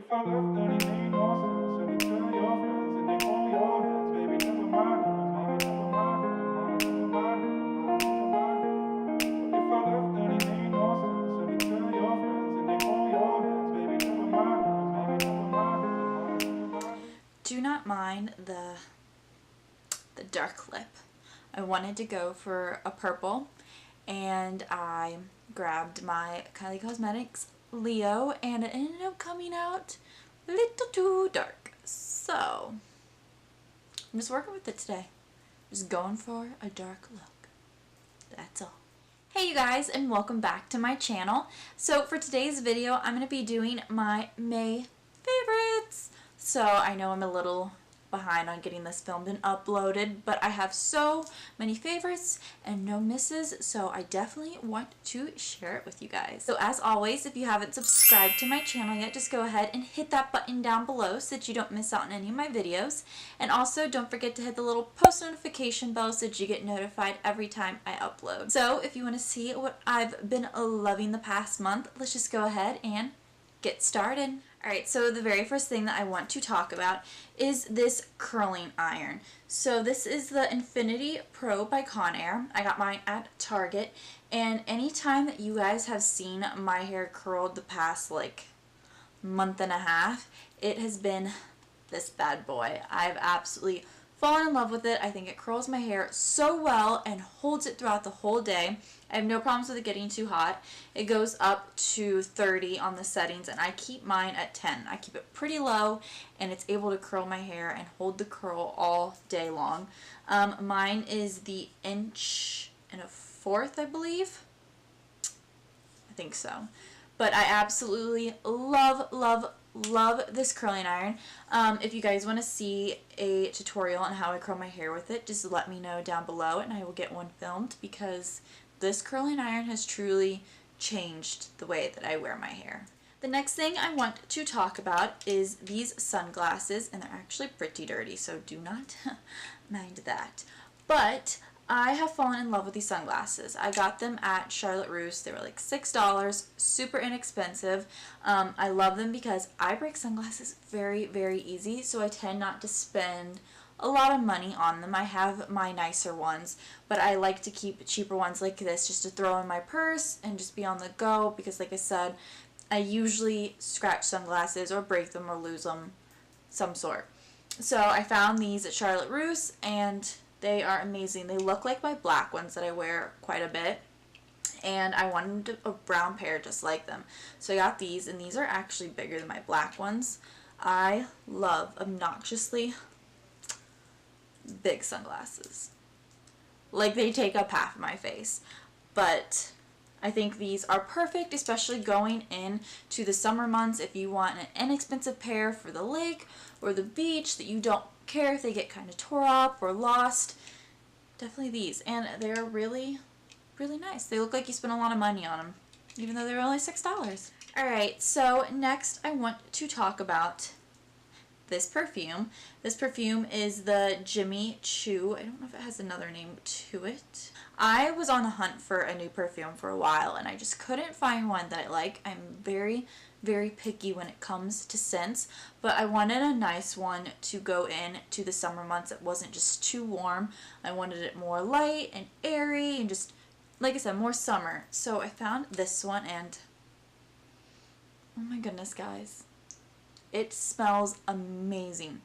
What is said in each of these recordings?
If I left, then it made no sense. And you tell your friends, and they hold your hands, baby, never mind, never mind, never mind, never mind, never mind, never mind. If I left, then it made no sense. And you tell your friends, and they hold your hands, baby, never mind, never mind, never mind, never mind. Do not mind the dark lip. I wanted to go for a purple, and I grabbed my Kylie Cosmetics Leo, and it ended up coming out a little too dark. So I'm just working with it today. Just going for a dark look. That's all. Hey you guys, and welcome back to my channel. So for today's video, I'm going to be doing my May favorites. So I know I'm a little behind on getting this filmed and uploaded, but I have so many favorites and no misses, so I definitely want to share it with you guys. So as always, if you haven't subscribed to my channel yet, just go ahead and hit that button down below so that you don't miss out on any of my videos. And also don't forget to hit the little post notification bell so that you get notified every time I upload. So if you want to see what I've been loving the past month, let's just go ahead and get started. Alright, so the very first thing that I want to talk about is this curling iron. So this is the Infinity Pro by Conair. I got mine at Target, and anytime that you guys have seen my hair curled the past like month and a half, it has been this bad boy. I've absolutely fallen in love with it. I think it curls my hair so well and holds it throughout the whole day. I have no problems with it getting too hot. It goes up to 30 on the settings, and I keep mine at 10. I keep it pretty low, and it's able to curl my hair and hold the curl all day long. Mine is the 1 1/4 inch, I believe. I think so. But I absolutely love this curling iron. If you guys want to see a tutorial on how I curl my hair with it, just let me know down below and I will get one filmed, because this curling iron has truly changed the way that I wear my hair. The next thing I want to talk about is these sunglasses, and they're actually pretty dirty, so do not mind that. But I have fallen in love with these sunglasses. I got them at Charlotte Russe. They were like $6, super inexpensive. I love them because I break sunglasses very, very easy, so I tend not to spend a lot of money on them. I have my nicer ones, but I like to keep cheaper ones like this just to throw in my purse and just be on the go, because like I said, I usually scratch sunglasses or break them or lose them some sort. So I found these at Charlotte Russe, and they are amazing. They look like my black ones that I wear quite a bit, and I wanted a brown pair just like them. So I got these, and these are actually bigger than my black ones. I love obnoxiously big sunglasses. Like, they take up half of my face. But I think these are perfect, especially going into the summer months if you want an inexpensive pair for the lake or the beach that you don't care if they get kind of tore up or lost. Definitely these. And they're really, really nice. They look like you spent a lot of money on them, even though they're only $6. Alright, so next I want to talk about this perfume. This perfume is the Jimmy Choo. I don't know if it has another name to it. I was on the hunt for a new perfume for a while, and I just couldn't find one that I like. I'm very, very picky when it comes to scents, but I wanted a nice one to go in to the summer months. It wasn't just too warm. I wanted it more light and airy and just, like I said, more summer. So I found this one, and oh my goodness, guys. It smells amazing.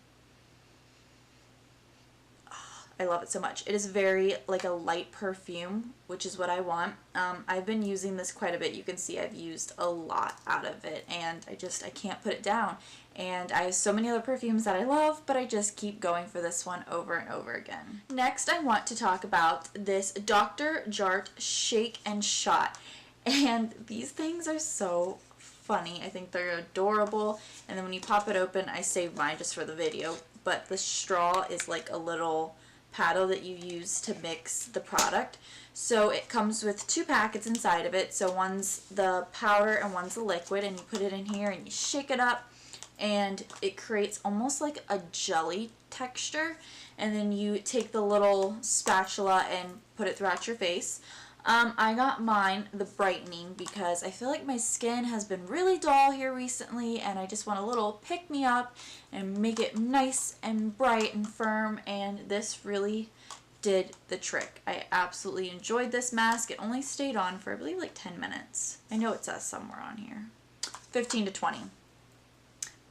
Oh, I love it so much. It is very like a light perfume, which is what I want. I've been using this quite a bit. You can see I've used a lot out of it, and I can't put it down. And I have so many other perfumes that I love, but I just keep going for this one over and over again. Next, I want to talk about this Dr.Jart Shake and Shot. And these things are so funny. I think they're adorable, and then when you pop it open, I saved mine just for the video, but the straw is like a little paddle that you use to mix the product. So it comes with 2 packets inside of it. So one's the powder and one's the liquid, and you put it in here and you shake it up, and it creates almost like a jelly texture, and then you take the little spatula and put it throughout your face. I got mine the brightening because I feel like my skin has been really dull here recently and I just want a little pick me up and make it nice and bright and firm, and this really did the trick. I absolutely enjoyed this mask. It only stayed on for I believe like 10 minutes. I know it says somewhere on here 15 to 20.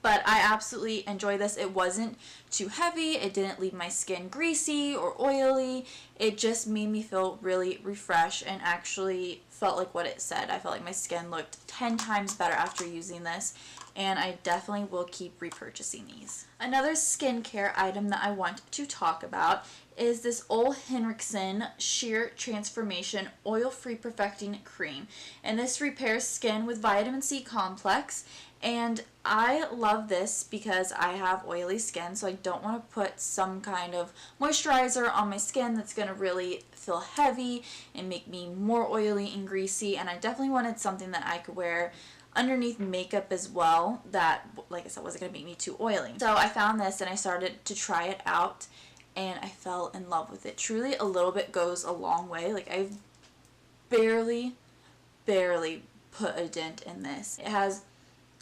But I absolutely enjoy this. It wasn't too heavy. It didn't leave my skin greasy or oily. It just made me feel really refreshed and actually felt like what it said. I felt like my skin looked 10 times better after using this, and I definitely will keep repurchasing these. Another skincare item that I want to talk about is this Olehenricksen Shear Transformation Oil-Free Perfecting Cream. And this repairs skin with vitamin C complex. And I love this because I have oily skin, so I don't want to put some kind of moisturizer on my skin that's going to really feel heavy and make me more oily and greasy. And I definitely wanted something that I could wear underneath makeup as well that, like I said, wasn't going to make me too oily. So I found this and I started to try it out and I fell in love with it. Truly, a little bit goes a long way. Like, I've barely put a dent in this.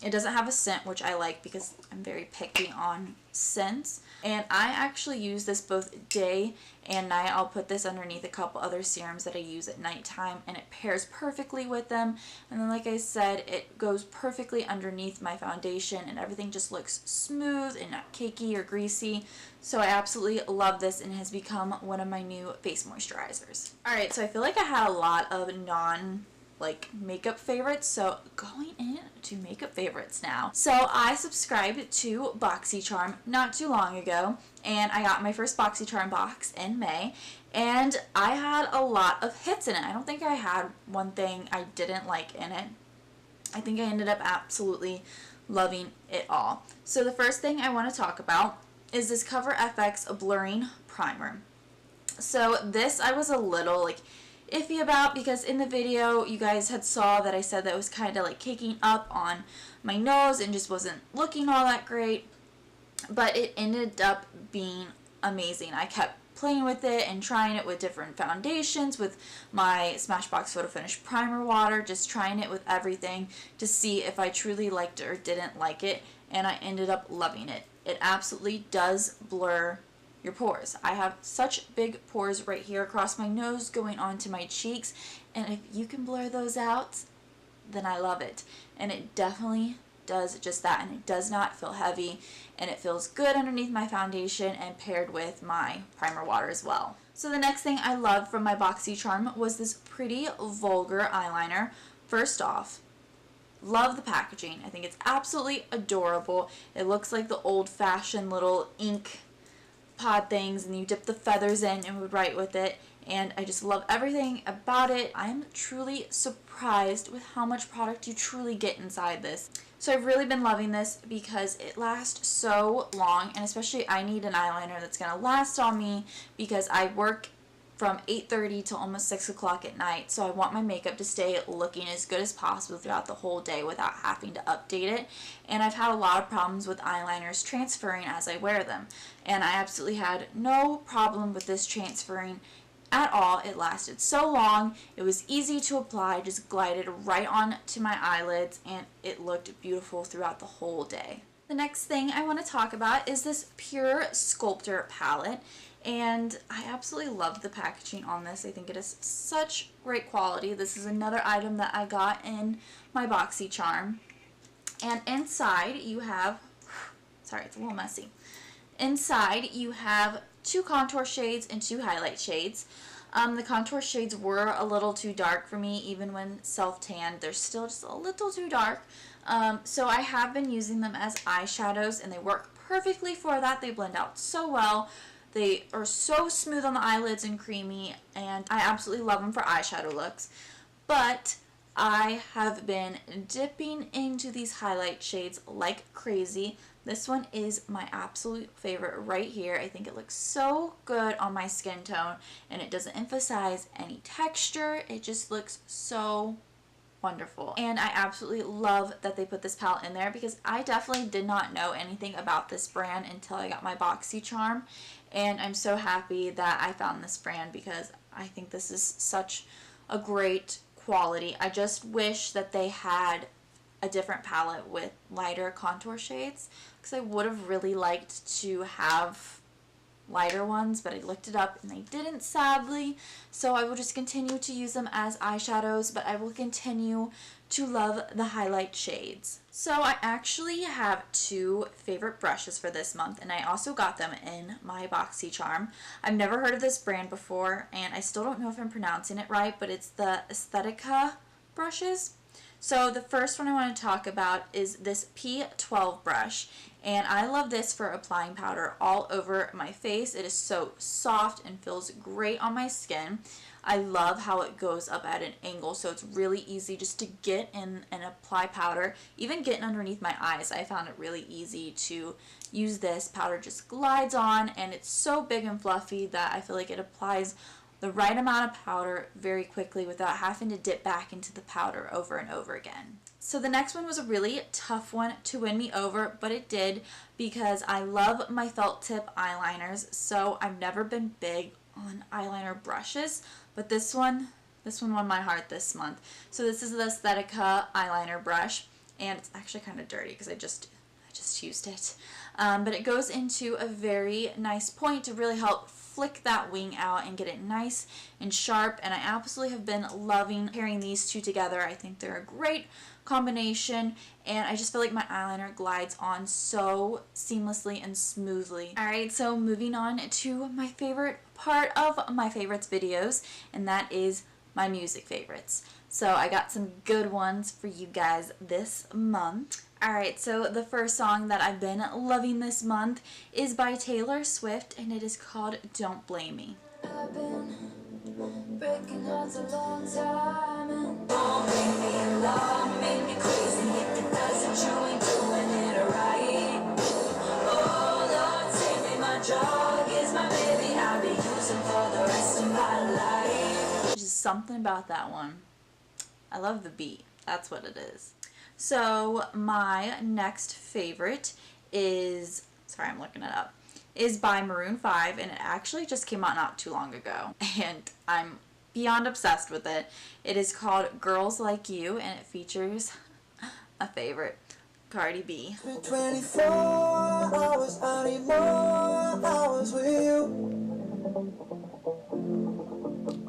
It doesn't have a scent, which I like because I'm very picky on scents. And I actually use this both day and night. I'll put this underneath a couple other serums that I use at nighttime, and it pairs perfectly with them. And then, like I said, it goes perfectly underneath my foundation and everything just looks smooth and not cakey or greasy. So I absolutely love this, and it has become one of my new face moisturizers. Alright, so I feel like I had a lot of makeup favorites, so going into makeup favorites now. So I subscribed to Boxycharm not too long ago, and I got my first Boxycharm box in May, and I had a lot of hits in it. I don't think I had one thing I didn't like in it. I think I ended up absolutely loving it all. So the first thing I want to talk about is this Cover FX Blurring Primer. So this I was a little iffy about because in the video you guys had saw that I said that it was kind of like caking up on my nose and just wasn't looking all that great, but it ended up being amazing. I kept playing with it and trying it with different foundations, with my Smashbox Photo Finish Primer Water, just trying it with everything to see if I truly liked it or didn't like it, and I ended up loving it. It absolutely does blur your pores. I have such big pores right here across my nose going onto my cheeks, and if you can blur those out, then I love it. And it definitely does just that, and it does not feel heavy, and it feels good underneath my foundation and paired with my primer water as well. So the next thing I loved from my Boxycharm was this pretty vulgar eyeliner. First off, love the packaging. I think it's absolutely adorable. It looks like the old-fashioned little ink pod things, and you dip the feathers in and would write with it, and I just love everything about it. I'm truly surprised with how much product you truly get inside this. So I've really been loving this because it lasts so long, and especially I need an eyeliner that's going to last on me because I work from 8:30 till almost 6 o'clock at night, so I want my makeup to stay looking as good as possible throughout the whole day without having to update it. And I've had a lot of problems with eyeliners transferring as I wear them, and I absolutely had no problem with this transferring at all. It lasted so long, it was easy to apply, just glided right on to my eyelids, and it looked beautiful throughout the whole day. The next thing I want to talk about is this Pure Sculptor palette. And I absolutely love the packaging on this. I think it is such great quality. This is another item that I got in my Boxycharm. And inside you have, sorry, it's a little messy. Inside you have 2 contour shades and 2 highlight shades. The contour shades were a little too dark for me, even when self-tanned. They're still just a little too dark. So I have been using them as eyeshadows, and they work perfectly for that. They blend out so well. They are so smooth on the eyelids and creamy, and I absolutely love them for eyeshadow looks. But I have been dipping into these highlight shades like crazy. This one is my absolute favorite right here. I think it looks so good on my skin tone, and it doesn't emphasize any texture. It just looks so wonderful, and I absolutely love that they put this palette in there because I definitely did not know anything about this brand until I got my Boxycharm, and I'm so happy that I found this brand because I think this is such a great quality. I just wish that they had a different palette with lighter contour shades, because I would have really liked to have lighter ones, but I looked it up and they didn't, sadly. So I will just continue to use them as eyeshadows, but I will continue to love the highlight shades. So I actually have two favorite brushes for this month, and I also got them in my Boxycharm. I've never heard of this brand before, and I still don't know if I'm pronouncing it right, but it's the Aesthetica brushes. So the first one I want to talk about is this P12 brush, and I love this for applying powder all over my face. It is so soft and feels great on my skin. I love how it goes up at an angle, so it's really easy just to get in and apply powder. Even getting underneath my eyes, I found it really easy to use this. Powder just glides on, and it's so big and fluffy that I feel like it applies the right amount of powder very quickly without having to dip back into the powder over and over again. So the next one was a really tough one to win me over, but it did, because I love my felt tip eyeliners. So I've never been big on eyeliner brushes, but this one won my heart this month. So this is the Aesthetica eyeliner brush, and it's actually kind of dirty because I just used it. But it goes into a very nice point to really help flick that wing out and get it nice and sharp, and I absolutely have been loving pairing these two together. I think they're a great combination, and I just feel like my eyeliner glides on so seamlessly and smoothly. Alright, so moving on to my favorite part of my favorites videos, and that is my music favorites. So I got some good ones for you guys this month. Alright, so the first song that I've been loving this month is by Taylor Swift, and it is called Don't Blame Me. I've been breaking hearts a long time, and don't make me in love, make me crazy if it doesn't, you ain't doing it right. Oh Lord, save me, my dog is my baby, I'll be using for the rest of my life. There's just something about that one. I love the beat, that's what it is. So my next favorite is, sorry I'm looking it up, is by Maroon 5, and it actually just came out not too long ago, and I'm beyond obsessed with it. It is called Girls Like You, and it features a favorite, Cardi B. 24 hours, I need more hours with you.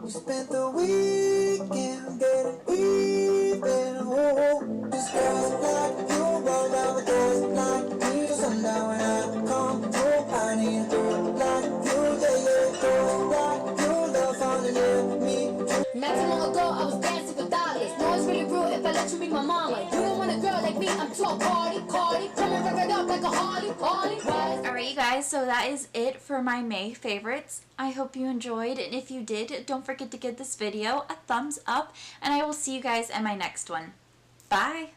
We spent the weekend getting even. Oh, this girl's like you, roll down the gas like me to sundown. When I come through, I need a girl like you, yeah, girl like you, love falling in me. Not too long ago, I was dancing for dollars. No, it's really rude if I let you be my mama. You don't want a girl like me, I'm too Cardi, come and rev it up like a Harley. Alright you guys, so that is it for my May favorites. I hope you enjoyed, and if you did, don't forget to give this video a thumbs up, and I will see you guys in my next one. Bye!